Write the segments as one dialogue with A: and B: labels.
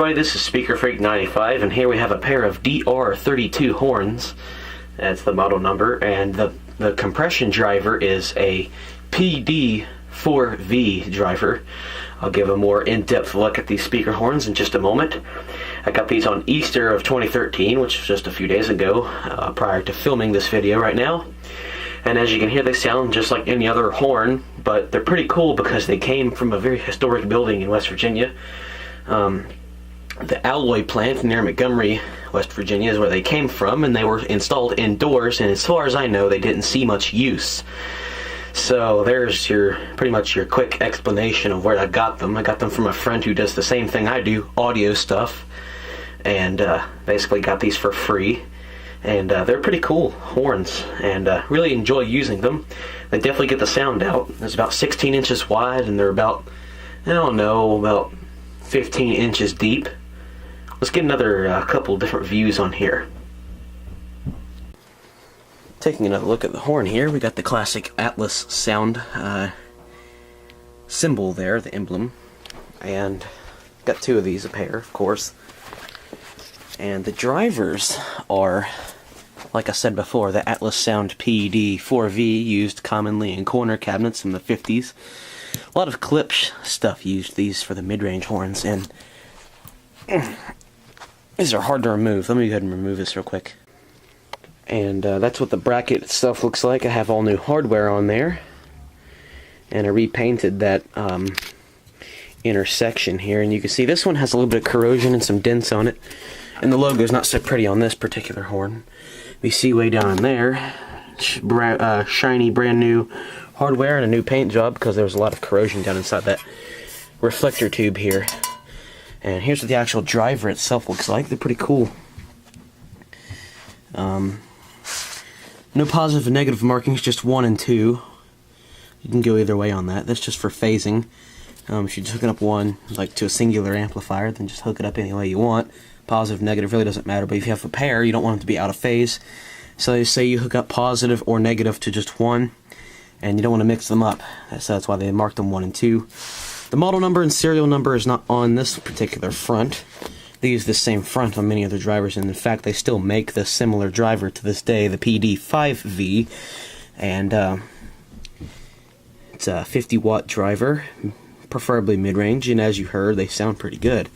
A: everybody, this is Speaker Freak 95, and here we have a pair of DR32 horns. That's the model number, and the compression driver is a PD4V driver. I'll give a more in-depth look at these speaker horns in just a moment. I got these on Easter of 2013, which was just a few days ago, prior to filming this video right now. And as you can hear, they sound just like any other horn, but they're pretty cool because they came from a very historic building in West Virginia. The alloy plant near Montgomery, West Virginia is where they came from, and they were installed indoors, and as far as I know, they didn't see much use. So there's pretty much your quick explanation of where I got them. I got them from a friend who does the same thing I do, audio stuff, and basically got these for free. And they're pretty cool horns, and really enjoy using them. They definitely get the sound out. It's about 16 inches wide, and they're about, I don't know, about 15 inches deep. Let's get another couple different views on here. Taking another look at the horn here, we got the classic Atlas sound symbol there, the emblem, and got two of these, a pair, of course. And the drivers are, like I said before, the Atlas Sound PD4V, used commonly in corner cabinets in the 50s. A lot of Klipsch stuff used these for the mid-range horns, and these are hard to remove. Let me go ahead and remove this real quick. And that's what the bracket itself looks like. I have all new hardware on there, and I repainted that intersection here, and you can see this one has a little bit of corrosion and some dents on it, and the logo is not so pretty on this particular horn. We see way down in there, shiny brand new hardware and a new paint job because there was a lot of corrosion down inside that reflector tube here. And here's what the actual driver itself looks like. They're pretty cool. No positive and negative markings, just 1 and 2. You can go either way on that. That's just for phasing. If you're just hooking up one, like to a singular amplifier, then just hook it up any way you want. Positive, negative really doesn't matter, but if you have a pair, you don't want them to be out of phase. So they say you hook up positive or negative to just one, and you don't want to mix them up. So that's why they marked them 1 and 2. The model number and serial number is not on this particular front. They use the same front on many other drivers, and in fact they still make the similar driver to this day, the PD5V, and it's a 50-watt driver, preferably mid-range, and as you heard, they sound pretty good.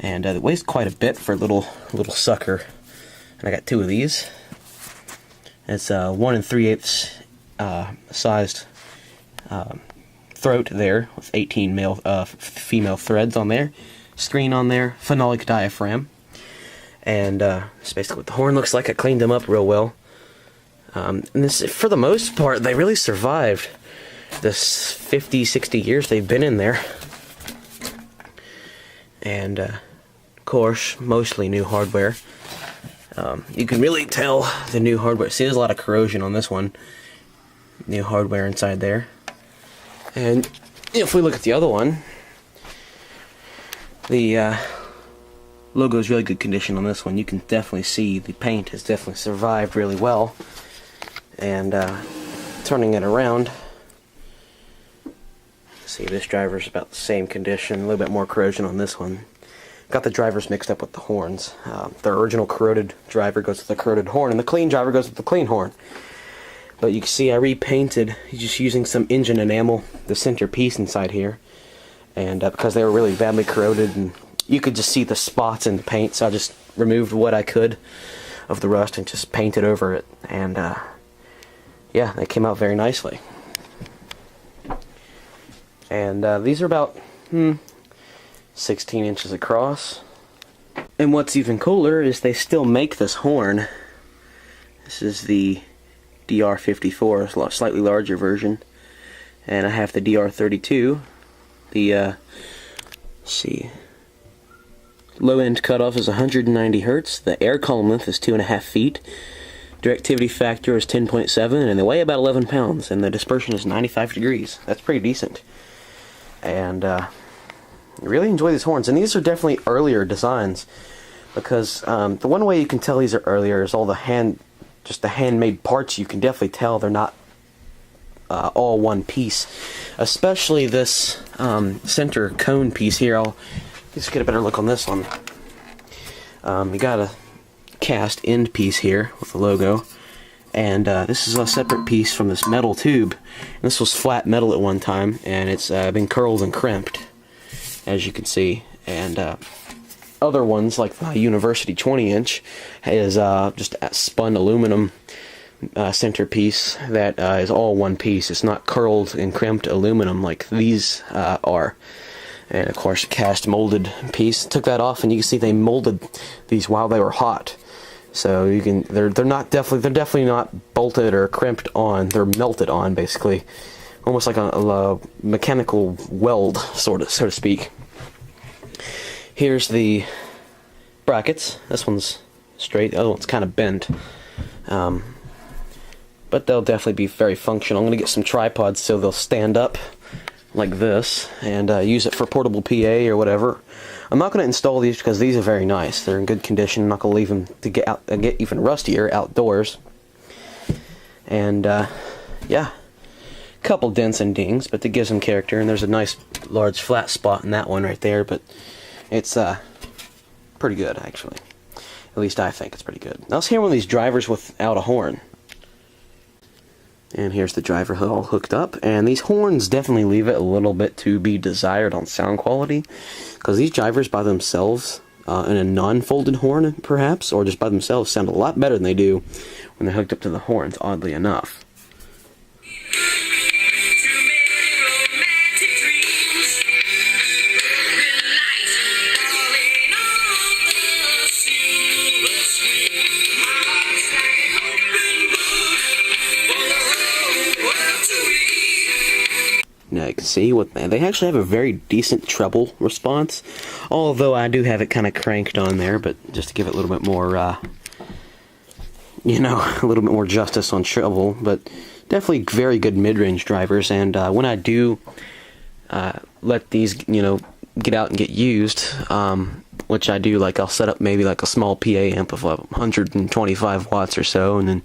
A: And it weighs quite a bit for a little sucker, and I got two of these. It's a 1 3/8 sized throat there with 18 female threads on there, screen on there, phenolic diaphragm, and that's basically what the horn looks like. I cleaned them up real well, and this, for the most part, they really survived this 50-60 years they've been in there, and of course mostly new hardware. You can really tell the new hardware. See, there's a lot of corrosion on this one. New hardware inside there. And if we look at the other one, the logo is really good condition on this one. You can definitely see the paint has definitely survived really well. And turning it around, see, this driver's about the same condition, a little bit more corrosion on this one. Got the drivers mixed up with the horns. The original corroded driver goes with the corroded horn, and the clean driver goes with the clean horn. But you can see I repainted, just using some engine enamel, the center piece inside here. And because they were really badly corroded, and you could just see the spots in the paint, so I just removed what I could of the rust and just painted over it. And yeah, they came out very nicely. And these are about 16 inches across. And what's even cooler is they still make this horn. This is the DR54, a slightly larger version, and I have the DR32. The let's see, low end cutoff is 190 Hertz. The air column length is 2.5 feet. Directivity factor is 10.7, and they weigh about 11 pounds. And the dispersion is 95 degrees. That's pretty decent. And I really enjoy these horns, and these are definitely earlier designs, because the one way you can tell these are earlier is all the handmade parts. You can definitely tell they're not all one piece, especially this center cone piece here. I'll Let's get a better look on this one. You got a cast end piece here with the logo, and this is a separate piece from this metal tube. And this was flat metal at one time, and it's been curled and crimped, as you can see. And other ones, like the University 20-inch, is just a spun aluminum centerpiece that is all one piece. It's not curled and crimped aluminum like these are. And of course, a cast molded piece. Took that off, and you can see they molded these while they were hot. So you can they're definitely not bolted or crimped on. They're melted on, basically, almost like a mechanical weld, so to speak. Here's the brackets. This one's straight. The other one's kind of bent. But they'll definitely be very functional. I'm going to get some tripods so they'll stand up like this, and use it for portable PA or whatever. I'm not going to install these because these are very nice. They're in good condition. I'm not going to leave them to get even rustier outdoors. And yeah, a couple dents and dings, but it gives them character. And there's a nice large flat spot in that one right there, but it's pretty good, actually. At least I think it's pretty good. Now let's hear one of these drivers without a horn. And here's the driver all hooked up, and these horns definitely leave it a little bit to be desired on sound quality, because these drivers by themselves, in a non-folded horn perhaps, or just by themselves, sound a lot better than they do when they're hooked up to the horns, oddly enough. Now you can see what they actually have a very decent treble response, although I do have it kind of cranked on there, but just to give it a little bit more, you know, a little bit more justice on treble. But definitely very good mid-range drivers, and when I do let these, you know, get out and get used, which I do, like I'll set up maybe like a small PA amp of 125 watts or so, and then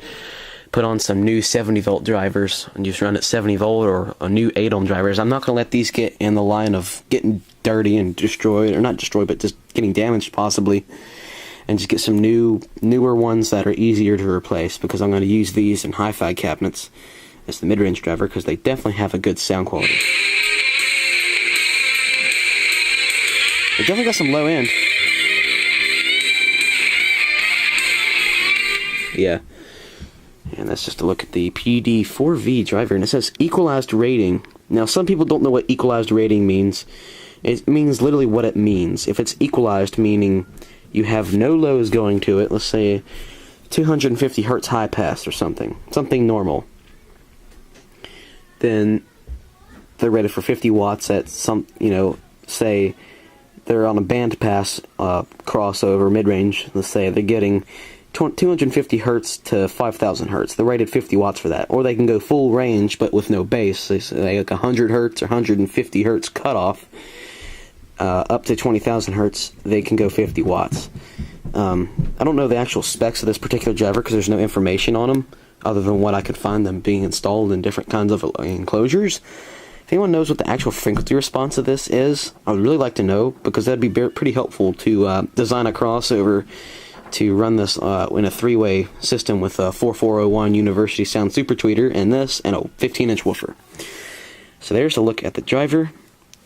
A: put on some new 70 volt drivers and just run at 70 volt or a new 8 ohm drivers. I'm not going to let these get in the line of getting dirty and destroyed, or not destroyed, but just getting damaged possibly, and just get some newer ones that are easier to replace, because I'm going to use these in hi-fi cabinets as the mid-range driver, because they definitely have a good sound quality. They definitely got some low end. Yeah. And that's just a look at the PD4V driver, and it says equalized rating. Now, some people don't know what equalized rating means. It means literally what it means. If it's equalized, meaning you have no lows going to it, let's say 250 hertz high pass or something normal, then they're rated for 50 watts at some, you know, say they're on a band pass crossover mid-range. Let's say they're getting 250 hertz to 5,000 hertz. They're rated 50 watts for that. Or they can go full range, but with no bass. They say like 100 hertz or 150 hertz cutoff, up to 20,000 hertz. They can go 50 watts. I don't know the actual specs of this particular driver because there's no information on them other than what I could find them being installed in different kinds of enclosures. If anyone knows what the actual frequency response of this is, I would really like to know, because that'd be pretty helpful to design a crossover to run this in a three-way system with a 4401 University Sound Super Tweeter and this, and a 15-inch woofer. So there's a look at the driver.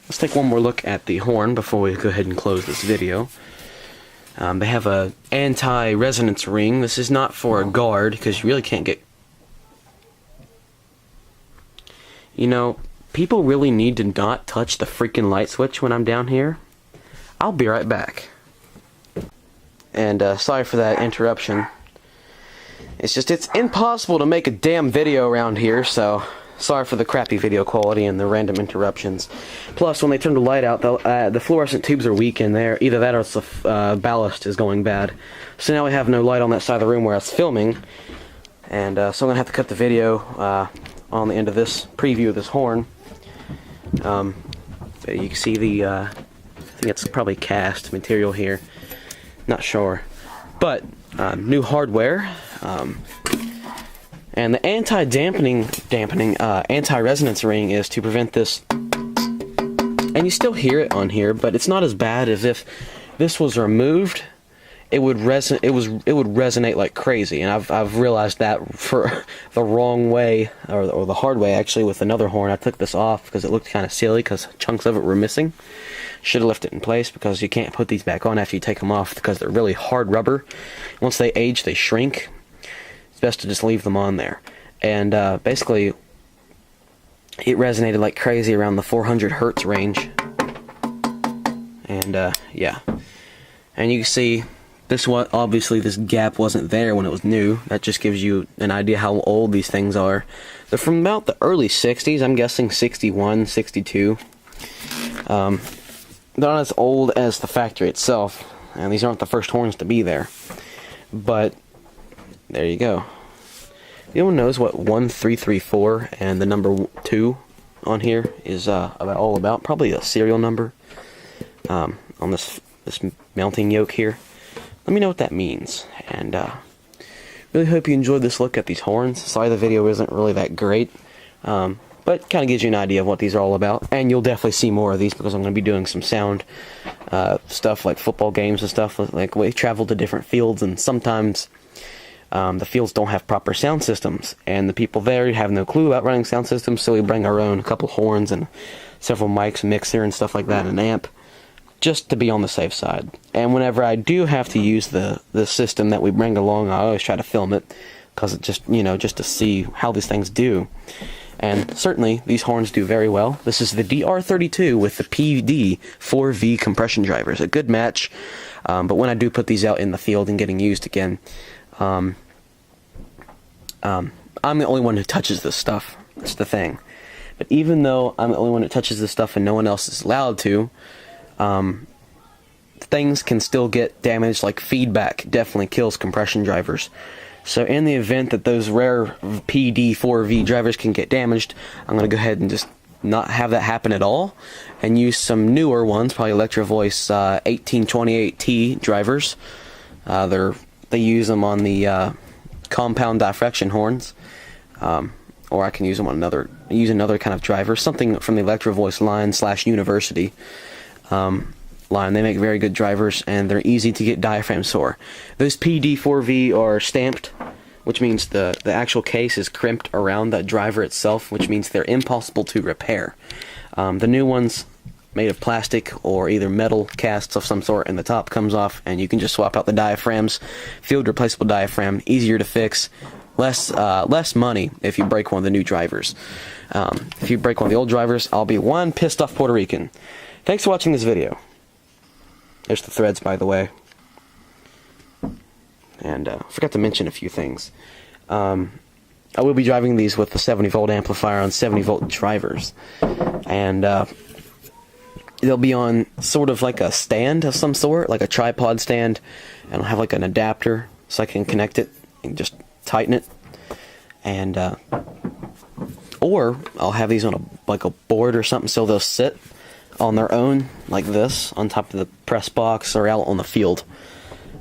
A: Let's take one more look at the horn before we go ahead and close this video. They have a anti-resonance ring. This is not for a guard, because you really can't get... You know, people really need to not touch the freaking light switch when I'm down here. I'll be right back. And sorry for that interruption. It's impossible to make a damn video around here, so sorry for the crappy video quality and the random interruptions. Plus, when they turn the light out, the fluorescent tubes are weak in there. Either that or it's the ballast is going bad. So now we have no light on that side of the room where I was filming. And so I'm going to have to cut the video on the end of this preview of this horn. You can see the, I think it's probably cast material here. Not sure, but new hardware, and the anti-resonance ring is to prevent this And you still hear it on here, but it's not as bad as if this was removed. It would resonate like crazy, and I've realized that for the wrong way, or the hard way actually, with another horn. I took this off because it looked kind of silly because chunks of it were missing. Should have left it in place because you can't put these back on after you take them off because they're really hard rubber. Once they age, they shrink. It's best to just leave them on there. And basically, it resonated like crazy around the 400 hertz range. And yeah, and you can see. This one, obviously, this gap wasn't there when it was new. That just gives you an idea how old these things are. They're from about the early 60s, I'm guessing 61, 62. They're not as old as the factory itself, and these aren't the first horns to be there. But, there you go. Anyone knows what 1334 and the number 2 on here is all about? Probably a serial number on this mounting yoke here. Let me know what that means, and really hope you enjoyed this look at these horns. Sorry the video isn't really that great, but kind of gives you an idea of what these are all about, and you'll definitely see more of these because I'm going to be doing some sound stuff like football games and stuff. Like we travel to different fields, and sometimes the fields don't have proper sound systems, and the people there have no clue about running sound systems, so we bring our own, a couple horns and several mics, mixer and stuff like that, and an amp, just to be on the safe side. And whenever I do have to use the system that we bring along, I always try to film it, because it just, just to see how these things do. And certainly, these horns do very well. This is the DR32 with the PD4V compression drivers. A good match, but when I do put these out in the field and getting used again, I'm the only one who touches this stuff. That's the thing. But even though I'm the only one who touches this stuff and no one else is allowed to, things can still get damaged, like feedback definitely kills compression drivers. So in the event that those rare PD4V drivers can get damaged, I'm going to go ahead and just not have that happen at all, and use some newer ones, probably Electro Voice 1828T drivers. They use them on the compound diffraction horns, or I can use them on another kind of driver, something from the Electro Voice line / University line. They make very good drivers, and they're easy to get diaphragm sore. Those PD4V are stamped, which means the actual case is crimped around that driver itself, which means they're impossible to repair. The new ones made of plastic or either metal casts of some sort, and the top comes off, and you can just swap out the diaphragms. Field replaceable diaphragm, easier to fix, less money if you break one of the new drivers. If you break one of the old drivers, I'll be one pissed off Puerto Rican. Thanks for watching this video. There's the threads, by the way. And forgot to mention a few things. I will be driving these with the 70-volt amplifier on 70-volt drivers. And they'll be on sort of like a stand of some sort, like a tripod stand. And I'll have like an adapter so I can connect it and just tighten it. And or I'll have these on like a board or something so they'll sit on their own, like this, on top of the press box or out on the field.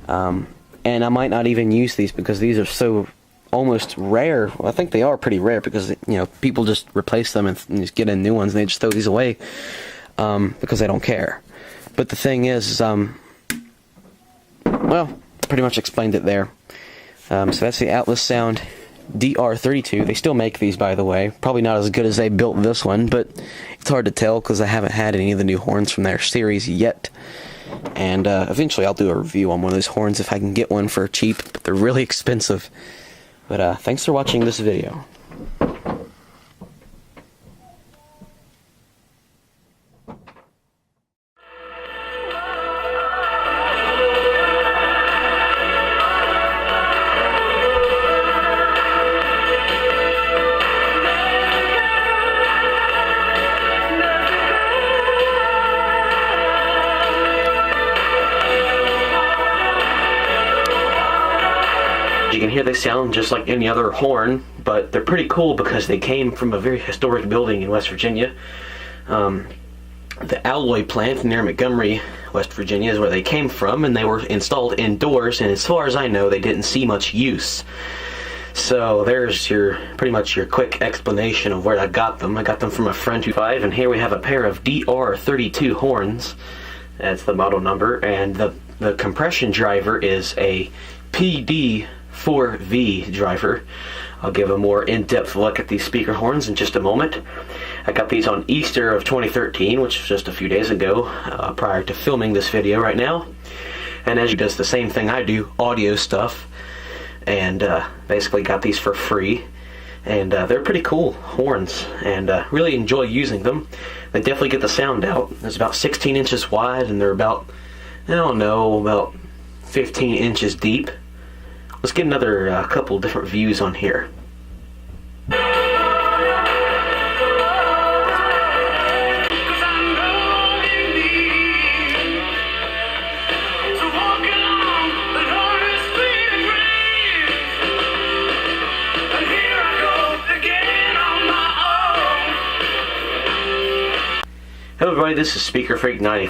A: And I might not even use these because these are so almost rare. Well, I think they are pretty rare because people just replace them and just get in new ones, and they just throw these away because they don't care. But the thing is, well, pretty much explained it there. So that's the Atlas Sound DR32. They still make these, by the way. Probably not as good as they built this one, but it's hard to tell because I haven't had any of the new horns from their series yet. And eventually I'll do a review on one of those horns if I can get one for cheap, but they're really expensive. But thanks for watching this video. You can hear they sound just like any other horn, but they're pretty cool because they came from a very historic building in West Virginia. The alloy plant near Montgomery, West Virginia, is where they came from, and they were installed indoors, and as far as I know, they didn't see much use. So there's your pretty much your quick explanation of where I got them. I got them from a friend who 5, and here we have a pair of DR32 horns. That's the model number, and the compression driver is a PD4V driver. I'll give a more in-depth look at these speaker horns in just a moment. I got these on Easter of 2013, which was just a few days ago, prior to filming this video right now. And as you does the same thing I do, audio stuff, and basically got these for free. And they're pretty cool horns, and really enjoy using them. They definitely get the sound out. It's about 16 inches wide, and they're about, I don't know, about 15 inches deep. Let's get another couple different views on here. Hello everybody, this is Speaker Freak 90.